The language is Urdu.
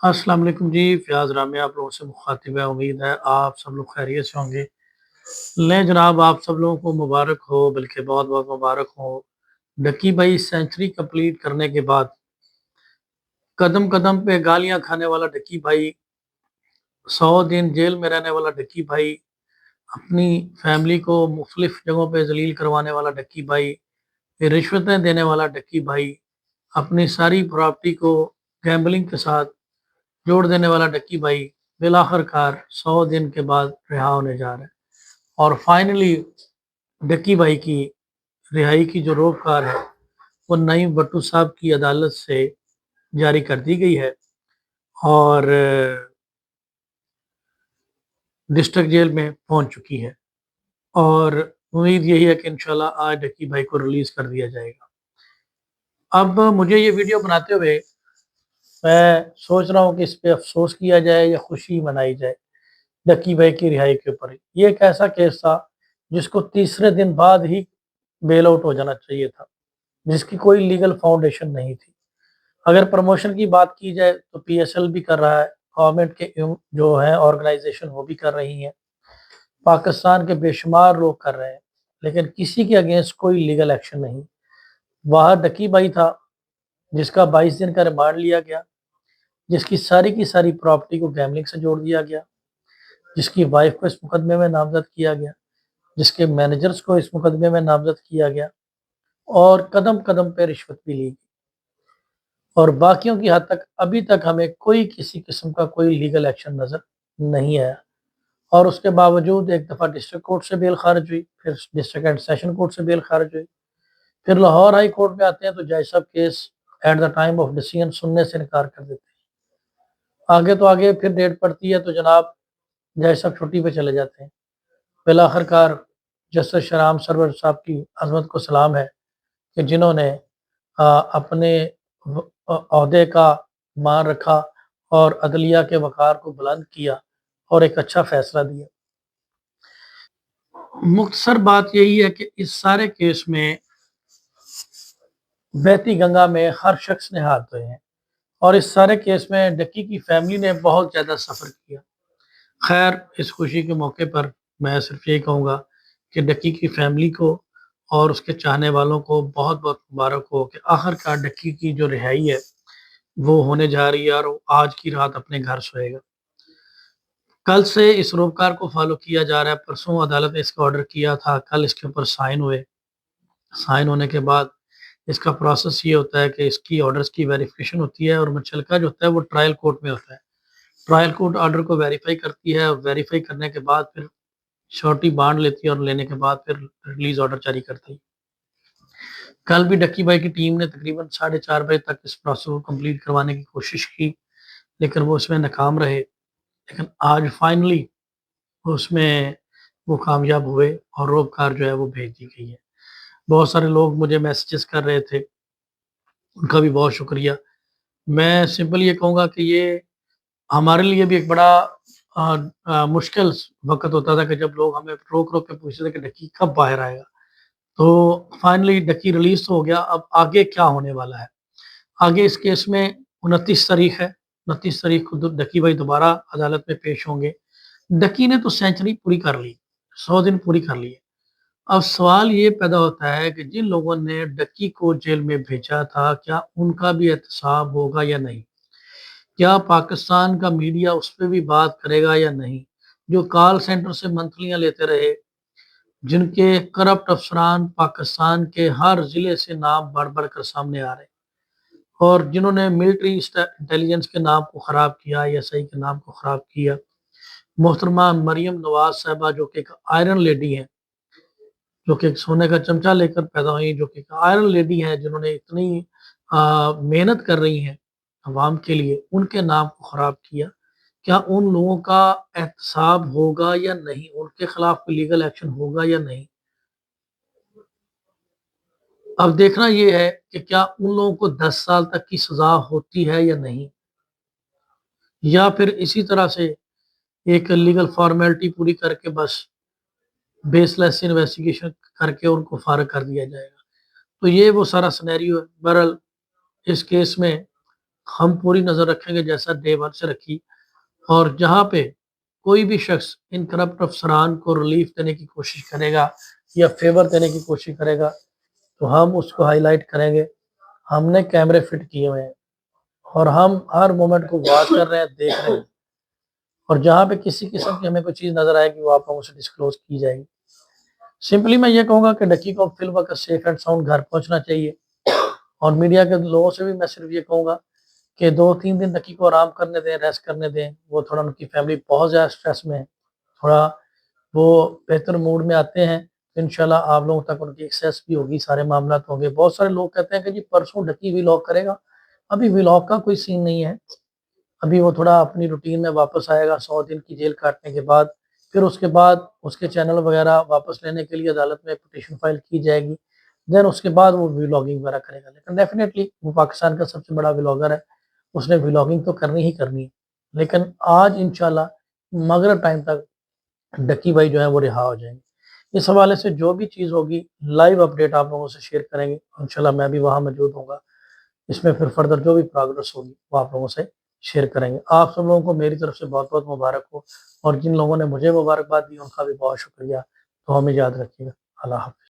السلام علیکم جی، فیاض رامیہ آپ لوگوں سے مخاطب ہے۔ امید ہے آپ سب لوگ خیریت سے ہوں گے۔ لیں جناب، آپ سب لوگوں کو مبارک ہو، بلکہ بہت بہت مبارک ہو۔ ڈکی بھائی سینچری کمپلیٹ کرنے کے بعد قدم قدم پہ گالیاں کھانے والا ڈکی بھائی، 100 دن جیل میں رہنے والا ڈکی بھائی، اپنی فیملی کو مختلف جگہوں پہ ذلیل کروانے والا ڈکی بھائی، رشوتیں دینے والا ڈکی بھائی، اپنی ساری پراپرٹی کو گیمبلنگ کے ساتھ جوڑ دینے والا ڈکی بھائی بالآخر کار 100 دن کے بعد رہا ہونے جا رہا ہے۔ اور فائنلی ڈکی بھائی کی رہائی کی جو روک ہے وہ نعیم بٹو صاحب کی عدالت سے جاری کر دی گئی ہے اور ڈسٹرکٹ جیل میں پہنچ چکی ہے، اور امید یہی ہے کہ انشاءاللہ آج ڈکی بھائی کو ریلیز کر دیا جائے گا۔ اب مجھے یہ ویڈیو بناتے ہوئے میں سوچ رہا ہوں کہ اس پہ افسوس کیا جائے یا خوشی منائی جائے ڈکی بھائی کی رہائی کے اوپر۔ یہ ایک ایسا کیس تھا جس کو تیسرے دن بعد ہی بیل آؤٹ ہو جانا چاہیے تھا، جس کی کوئی لیگل فاؤنڈیشن نہیں تھی۔ اگر پروموشن کی بات کی جائے تو پی ایس ایل بھی کر رہا ہے، گورنمنٹ کے جو ہیں آرگنائزیشن وہ بھی کر رہی ہیں، پاکستان کے بے شمار لوگ کر رہے ہیں، لیکن کسی کے اگینسٹ کوئی لیگل ایکشن نہیں۔ وہاں ڈکی بھائی تھا جس کا 22 دن کا ریمانڈ لیا گیا، جس کی ساری پراپرٹی کو گیملنگ سے جوڑ دیا گیا، جس کی وائف کو اس مقدمے میں نامزد کیا گیا، جس کے مینیجرز کو اس مقدمے میں نامزد کیا گیا، اور قدم قدم پہ رشوت بھی لی گئی، اور باقیوں کی حد تک ابھی تک ہمیں کوئی کسی قسم کا کوئی لیگل ایکشن نظر نہیں آیا۔ اور اس کے باوجود ایک دفعہ ڈسٹرکٹ کورٹ سے بیل خارج ہوئی، پھر ڈسٹرکٹ اینڈ سیشن کورٹ سے بیل خارج ہوئی، پھر لاہور ہائی کورٹ میں آتے ہیں تو جج صاحب case at the time of decision سننے سے انکار کر دیتے ہیں۔ آگے تو آگے پھر ڈیٹ پڑتی ہے تو جناب جج صاحب چھٹی پہ چلے جاتے ہیں۔ بالآخر کار جسٹس شاہرام سرور صاحب کی عظمت کو سلام ہے کہ جنہوں نے اپنے عہدے کا مان رکھا اور عدلیہ کے وقار کو بلند کیا اور ایک اچھا فیصلہ دیا۔ مختصر بات یہی ہے کہ اس سارے کیس میں بہتی گنگا میں ہر شخص نے ہاتھ دھوئے ہیں، اور اس سارے کیس میں ڈکی کی فیملی نے بہت زیادہ سفر کیا۔ خیر، اس خوشی کے موقع پر میں صرف یہ کہوں گا کہ ڈکی کی فیملی کو اور اس کے چاہنے والوں کو بہت بہت مبارک ہو کہ آخر کار ڈکی کی جو رہائی ہے وہ ہونے جا رہی ہے، اور آج کی رات اپنے گھر سوئے گا۔ کل سے اس روکار کو فالو کیا جا رہا ہے۔ پرسوں عدالت نے اس کا آرڈر کیا تھا، کل اس کے اوپر سائن ہوئے۔ سائن ہونے کے بعد اس کا پروسیس یہ ہوتا ہے کہ اس کی آرڈرز کی ویریفیکیشن ہوتی ہے، اور مچلکا جو ہوتا ہے وہ ٹرائل کورٹ میں ہوتا ہے۔ ٹرائل کورٹ آرڈر کو ویریفائی کرتی ہے، اور ویریفائی کرنے کے بعد پھر شورٹی بانڈ لیتی ہے، اور لینے کے بعد پھر ریلیز آرڈر جاری کرتی ہے۔ کل بھی ڈکی بھائی کی ٹیم نے تقریباً 4:30 بجے تک اس پروسیس کو کمپلیٹ کروانے کی کوشش کی، لیکن وہ اس میں ناکام رہے۔ لیکن آج فائنلی اس میں وہ کامیاب ہوئے اور روکار جو ہے وہ بھیج دی گئی ہے۔ بہت سارے لوگ مجھے میسیجز کر رہے تھے، ان کا بھی بہت شکریہ۔ میں سمپل یہ کہوں گا کہ یہ ہمارے لیے بھی ایک بڑا مشکل وقت ہوتا تھا کہ جب لوگ ہمیں روک روک کے پوچھتے تھے کہ ڈکی کب باہر آئے گا۔ تو فائنلی ڈکی ریلیز تو ہو گیا، اب آگے کیا ہونے والا ہے؟ آگے اس کیس میں 29 تاریخ ہے، 29 تاریخ کو ڈکی بھائی دوبارہ عدالت میں پیش ہوں گے۔ ڈکی نے تو سینچری پوری کر لی، 100 دن پوری کر لی ہے۔ اب سوال یہ پیدا ہوتا ہے کہ جن لوگوں نے ڈکی کو جیل میں بھیجا تھا کیا ان کا بھی احتساب ہوگا یا نہیں؟ کیا پاکستان کا میڈیا اس پہ بھی بات کرے گا یا نہیں؟ جو کال سینٹر سے منتھلیاں لیتے رہے، جن کے کرپٹ افسران پاکستان کے ہر ضلع سے نام بڑھ بڑھ کر سامنے آ رہے ہیں، اور جنہوں نے ملٹری انٹیلیجنس کے نام کو خراب کیا، ایس آئی کے نام کو خراب کیا۔ محترمہ مریم نواز صاحبہ جو کہ ایک آئرن لیڈی ہیں، جو کہ ایک سونے کا چمچہ لے کر پیدا ہوئی، جو کہ ایک آئرن لیڈی ہیں، جنہوں نے اتنی محنت کر رہی ہیں عوام کے لیے، ان کے نام کو خراب کیا۔ کیا ان لوگوں کا احتساب ہوگا یا نہیں؟ ان کے خلاف کوئی لیگل ایکشن ہوگا یا نہیں؟ اب دیکھنا یہ ہے کہ کیا ان لوگوں کو 10 سال تک کی سزا ہوتی ہے یا نہیں، یا پھر اسی طرح سے ایک لیگل فارمیلٹی پوری کر کے بس بیس لیس انویسٹیگیشن کر کے ان کو فارغ کر دیا جائے گا۔ تو یہ وہ سارا سنیریو ہے۔ بہرحال اس کیس میں ہم پوری نظر رکھیں گے جیسا ڈے 1 سے رکھی، اور جہاں پہ کوئی بھی شخص ان کرپٹ افسران کو ریلیف دینے کی کوشش کرے گا یا فیور دینے کی کوشش کرے گا تو ہم اس کو ہائی لائٹ کریں گے۔ ہم نے کیمرے فٹ کیے ہوئے ہیں اور ہم ہر مومنٹ کو واچ کر رہے ہیں، دیکھ رہے ہیں، اور جہاں پہ کسی قسم کی ہمیں کوئی چیز نظر آئے گی وہ آپ لوگوں سے ڈسکلوز کی جائے گی۔ سمپلی میں یہ کہوں گا کہ ڈکی کو فی الوقت سیف اینڈ ساؤنڈ گھر پہنچنا چاہیے، اور میڈیا کے لوگوں سے بھی میں صرف یہ کہوں گا کہ 2-3 دن ڈکی کو آرام کرنے دیں، ریسٹ کرنے دیں۔ وہ تھوڑا ان کی فیملی بہت زیادہ اسٹریس میں ہے، تھوڑا وہ بہتر موڈ میں آتے ہیں تو انشاءاللہ آپ لوگوں تک ان کی ایکسیس بھی ہوگی، سارے معاملات ہوں گے۔ بہت سارے لوگ کہتے ہیں کہ جی پرسوں ڈکی ویلاگ کرے گا، ابھی ویلاگ کا کوئی سین نہیں ہے، ابھی وہ تھوڑا اپنی روٹین میں واپس آئے گا 100 دن کی جیل کاٹنے کے بعد، پھر اس کے بعد اس کے چینل وغیرہ واپس لینے کے لیے عدالت میں پٹیشن فائل کی جائے گی، دین اس کے بعد وہ ویلاگنگ وغیرہ کرے گا۔ لیکن ڈیفینیٹلی وہ پاکستان کا سب سے بڑا ویلاگر ہے، اس نے ویلاگنگ تو کرنی ہی کرنی ہے، لیکن آج انشاءاللہ مغرب ٹائم تک ڈکی بھائی جو ہے وہ رہا ہو جائیں گے۔ اس حوالے سے جو بھی چیز ہوگی لائیو اپڈیٹ آپ لوگوں سے شیئر کریں گے، انشاءاللہ میں بھی وہاں موجود ہوں گا۔ اس میں پھر فردر جو بھی پروگرس ہوگی وہ آپ لوگوں سے شیئر کریں گے۔ آپ سب لوگوں کو میری طرف سے بہت بہت مبارک ہو، اور جن لوگوں نے مجھے مبارکباد دی ان کا بھی بہت شکریہ۔ تو ہمیں یاد رکھیے گا۔ اللہ حافظ۔